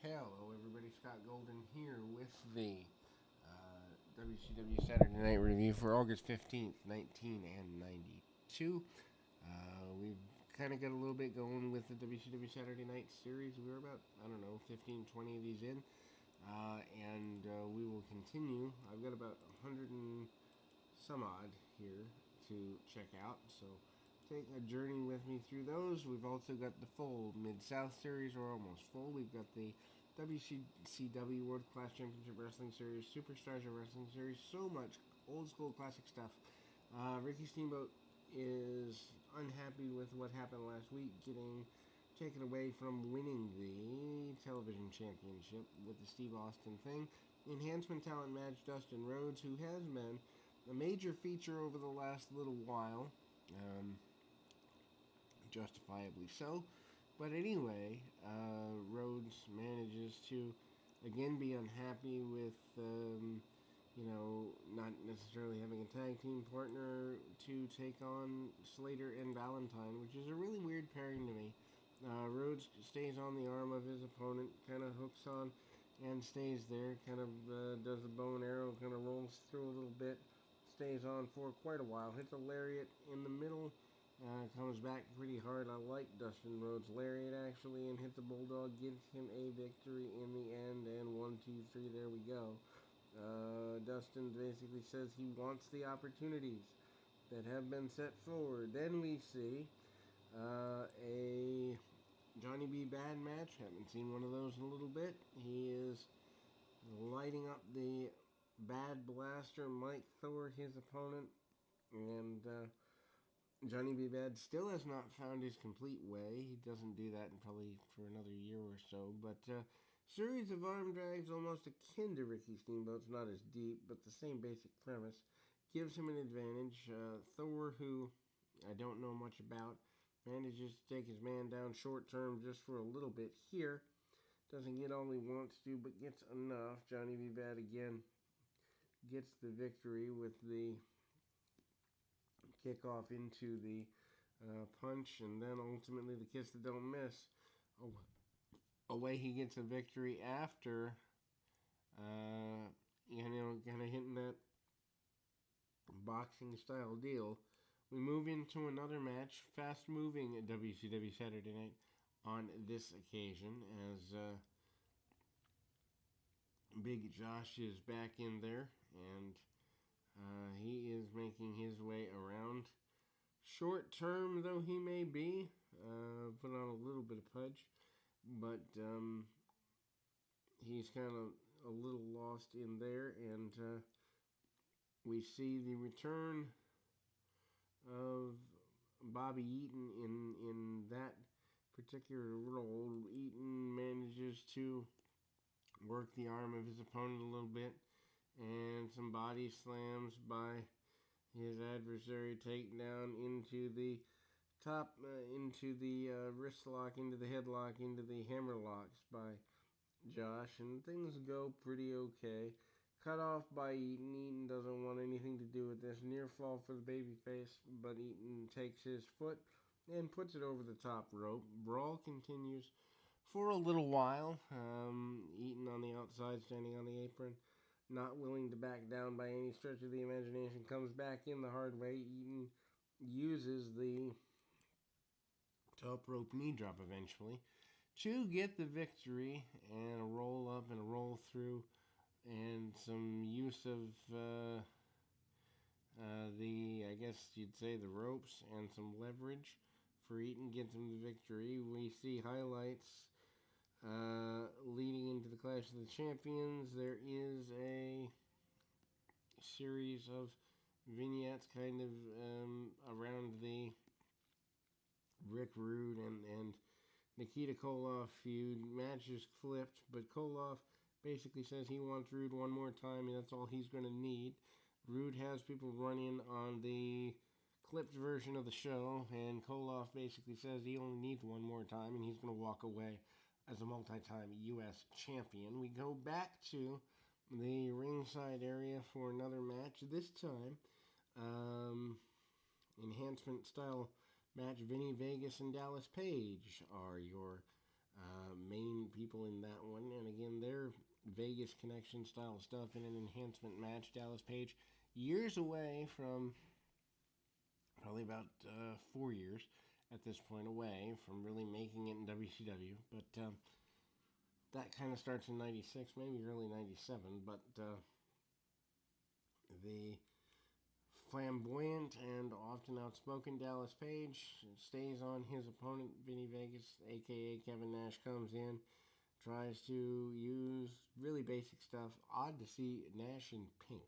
Hello, everybody. Scott Golden here with the WCW Saturday Night Review for August 15th, 1992. We've kind of got a little bit going with the WCW Saturday Night series. We're about, 15, 20 of these in. And we will continue. I've got about 100 and some odd here to check out. So take a journey with me through those. We've also got the full Mid-South Series, or almost full. We've got the WCW World Class Championship Wrestling Series, Superstars of Wrestling Series, so much old school classic stuff. Ricky Steamboat is unhappy with what happened last week, getting taken away from winning the television championship with the Steve Austin thing. Enhancement talent match, Dustin Rhodes, who has been a major feature over the last little while. Justifiably so. But anyway, Rhodes manages to again be unhappy with, not necessarily having a tag team partner to take on Slater and Valentine, which is a really weird pairing to me. Rhodes stays on the arm of his opponent, kind of hooks on and stays there, kind of does a bow and arrow, kind of rolls through a little bit, stays on for quite a while, hits a lariat in the middle. Comes back pretty hard. I like Dustin Rhodes' lariat actually, and hits the Bulldog, gives him a victory in the end. And 1, 2, 3, there we go. Dustin basically says he wants the opportunities that have been set forward. Then we see a Johnny B. Bad match. Haven't seen one of those in a little bit. He is lighting up the Bad Blaster, Mike Thor, his opponent, and Johnny B. Bad still has not found his complete way. He doesn't do that in probably for another year or so. But series of arm drags almost akin to Ricky Steamboat's, not as deep, but the same basic premise, gives him an advantage. Thor, who I don't know much about, manages to take his man down short term just for a little bit here. Doesn't get all he wants to, but gets enough. Johnny B. Bad again gets the victory with the kickoff into the punch, and then ultimately the kiss that don't miss. Away he gets a victory after, kind of hitting that boxing style deal. We move into another match, fast moving at WCW Saturday Night on this occasion, as Big Josh is back in there, and he is making his way around. Short term though he may be, put on a little bit of pudge, but he's kind of a little lost in there, and we see the return of Bobby Eaton in that particular role. Eaton manages to work the arm of his opponent a little bit, and some body slams by his adversary, takedown into the top, into the wrist lock, into the headlock, into the hammer locks by Josh, and things go pretty okay. Cut off by Eaton. Eaton doesn't want anything to do with this. Near fall for the babyface, but Eaton takes his foot and puts it over the top rope. Brawl continues for a little while. Eaton on the outside, standing on the apron, not willing to back down by any stretch of the imagination, comes back in the hard way. Eaton uses the top rope knee drop eventually to get the victory, and a roll up and a roll through, and some use of I guess you'd say the ropes, and some leverage for Eaton, gets him the victory. We see highlights leading into the Clash of the Champions. There is a series of vignettes kind of around the Rick Rude and Nikita Koloff feud. Match is clipped, but Koloff basically says he wants Rude one more time, and that's all he's going to need. Rude has people run in on the clipped version of the show, and Koloff basically says he only needs one more time, and he's going to walk away as a multi-time U.S. champion. We go back to the ringside area for another match. This time, enhancement style match. Vinny Vegas and Dallas Page are your main people in that one, and Vegas connection style stuff in an enhancement match. Dallas Page, years away from, probably about 4 years at this point away from really making it in WCW. But that kind of starts in 96, maybe early 97. But the flamboyant and often outspoken Dallas Page stays on his opponent, Vinny Vegas, aka Kevin Nash, comes in, tries to use really basic stuff. Odd to see Nash in pink.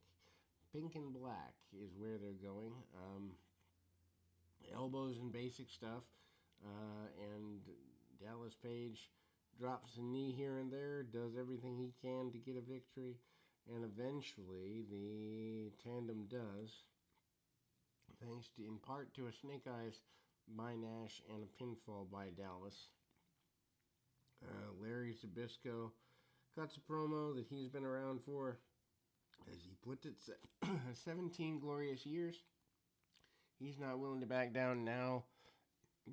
Pink and black is where they're going. Elbows and basic stuff. And Dallas Page drops a knee here and there, does everything he can to get a victory, and eventually the tandem does, thanks to, in part to a snake eyes by Nash and a pinfall by Dallas. Larry Zbyszko cuts a promo that he's been around for, as he puts it, 17 glorious years. He's not willing to back down now,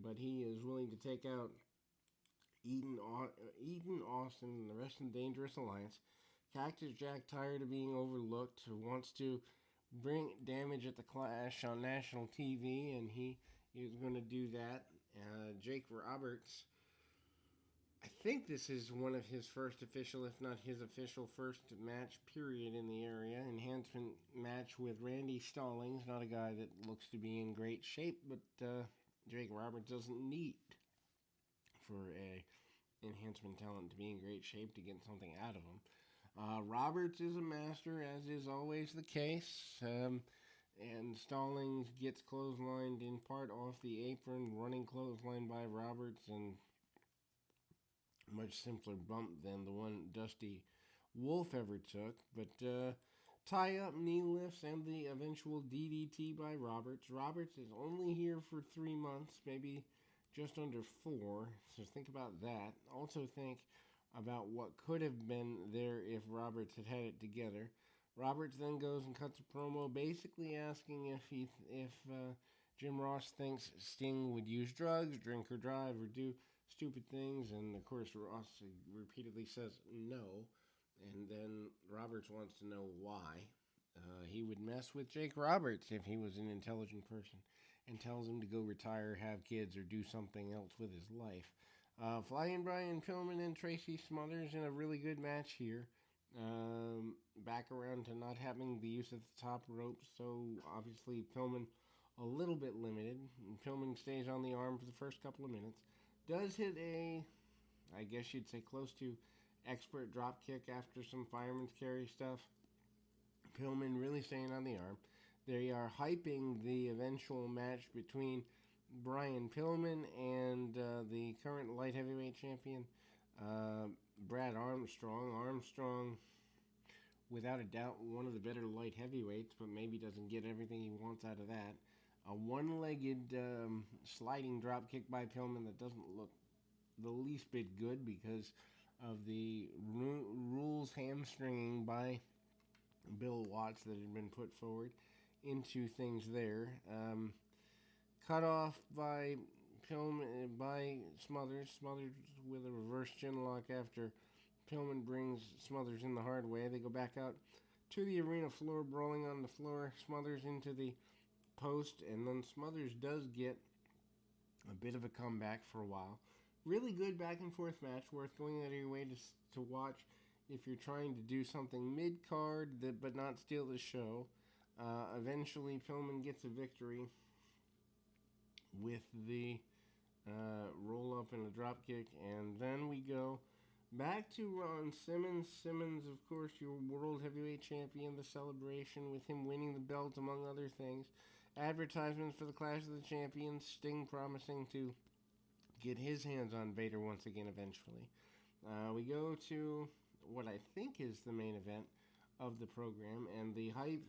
but he is willing to take out Eaton, Austin, and the rest of the Dangerous Alliance. Cactus Jack, tired of being overlooked, wants to bring damage at the Clash on national TV, and he is going to do that. Jake Roberts, I think this is one of his first official, if not his official first match period in the area. Enhancement match with Randy Stallings, not a guy that looks to be in great shape, but Jake Roberts doesn't need for a enhancement talent to be in great shape to get something out of him. Roberts is a master, as is always the case, and Stallings gets clotheslined in part off the apron, running clothesline by Roberts, and much simpler bump than the one Dusty Wolf ever took, but tie-up knee lifts and the eventual DDT by Roberts. Roberts is only here for 3 months, maybe just under 4, so think about that. Also think about what could have been there if Roberts had had it together. Roberts then goes and cuts a promo, basically asking if Jim Ross thinks Sting would use drugs, drink or drive, or do stupid things, and of course Ross repeatedly says no, and then Roberts wants to know why. He would mess with Jake Roberts if he was an intelligent person, and tells him to go retire, have kids, or do something else with his life. Flying Brian Pillman and Tracy Smothers in a really good match here. Back around to not having the use of the top rope, so obviously Pillman a little bit limited. Pillman stays on the arm for the first couple of minutes. Does hit a, I guess you'd say close to expert drop kick after some fireman's carry stuff. Pillman really staying on the arm. They are hyping the eventual match between Brian Pillman and the current light heavyweight champion, Brad Armstrong. Armstrong, without a doubt, one of the better light heavyweights, but maybe doesn't get everything he wants out of that. A one-legged sliding drop kick by Pillman that doesn't look the least bit good because of the rules hamstringing by Bill Watts that had been put forward into things there. Cut off by Pillman, by Smothers. Smothers with a reverse chin lock after Pillman brings Smothers in the hard way. They go back out to the arena floor, brawling on the floor. Smothers into the post, and then Smothers does get a bit of a comeback for a while. Really good back and forth match, worth going out of your way to watch if you're trying to do something mid-card but not steal the show. Eventually, Pillman gets a victory with the roll-up and a drop kick, and then we go back to Ron Simmons. Simmons, of course, your World Heavyweight Champion, the celebration with him winning the belt, among other things. Advertisements for the Clash of the Champions, Sting promising to get his hands on Vader once again eventually. We go to what I think is the main event of the program, and the hype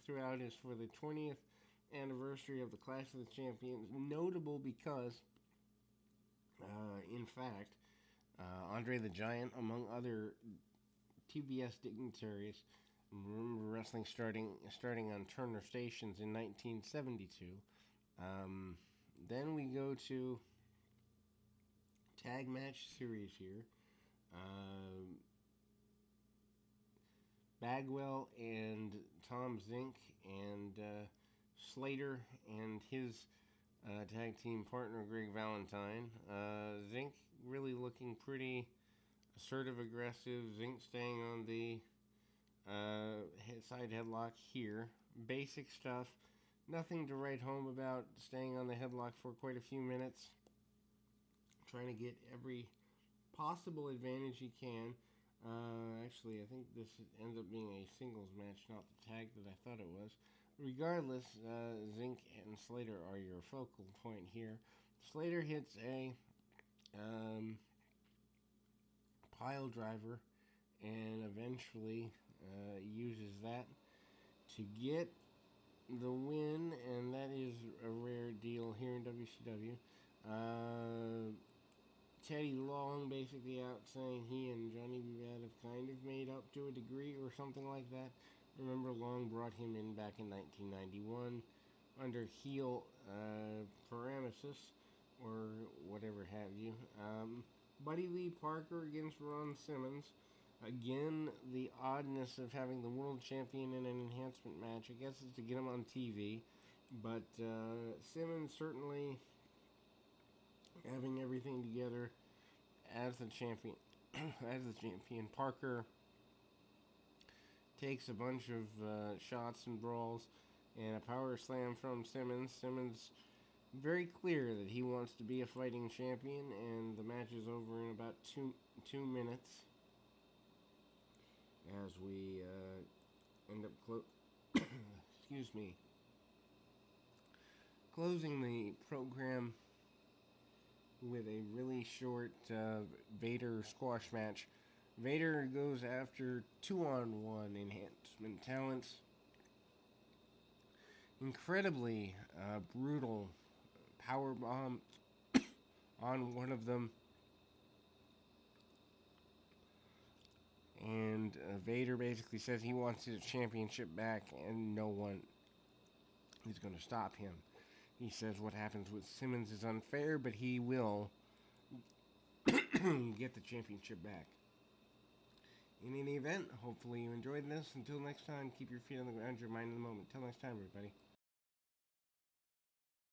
throughout is for the 20th anniversary of the Clash of the Champions, notable because, in fact, Andre the Giant, among other TBS dignitaries, remember wrestling starting on Turner Stations in 1972. Then we go to tag match series here. Bagwell and Tom Zink and Slater and his tag team partner Greg Valentine. Zink really looking pretty assertive, aggressive. Zink staying on the side headlock here. Basic stuff. Nothing to write home about. Staying on the headlock for quite a few minutes. Trying to get every possible advantage he can. Actually, I think this ends up being a singles match, not the tag that I thought it was. Regardless, Zink and Slater are your focal point here. Slater hits a pile driver and eventually uses that to get the win, and that is a rare deal here in WCW. Teddy Long basically out saying he and Johnny B. Bad have kind of made up to a degree or something like that. Remember, Long brought him in back in 1991 under heel paramesis or whatever have you. Buddy Lee Parker against Ron Simmons. Again, the oddness of having the world champion in an enhancement match. I guess it's to get him on TV. But Simmons certainly having everything together as the champion. Parker takes a bunch of shots and brawls and a power slam from Simmons. Simmons very clear that he wants to be a fighting champion, and the match is over in about two minutes as we end up closing the program with a really short Vader squash match. Vader goes after 2-on-1 enhancement talents. Incredibly brutal power bomb on one of them. And Vader basically says he wants his championship back, and no one is going to stop him. He says what happens with Simmons is unfair, but he will get the championship back. In any event, hopefully you enjoyed this. Until next time, keep your feet on the ground, your mind in the moment. Till next time, everybody.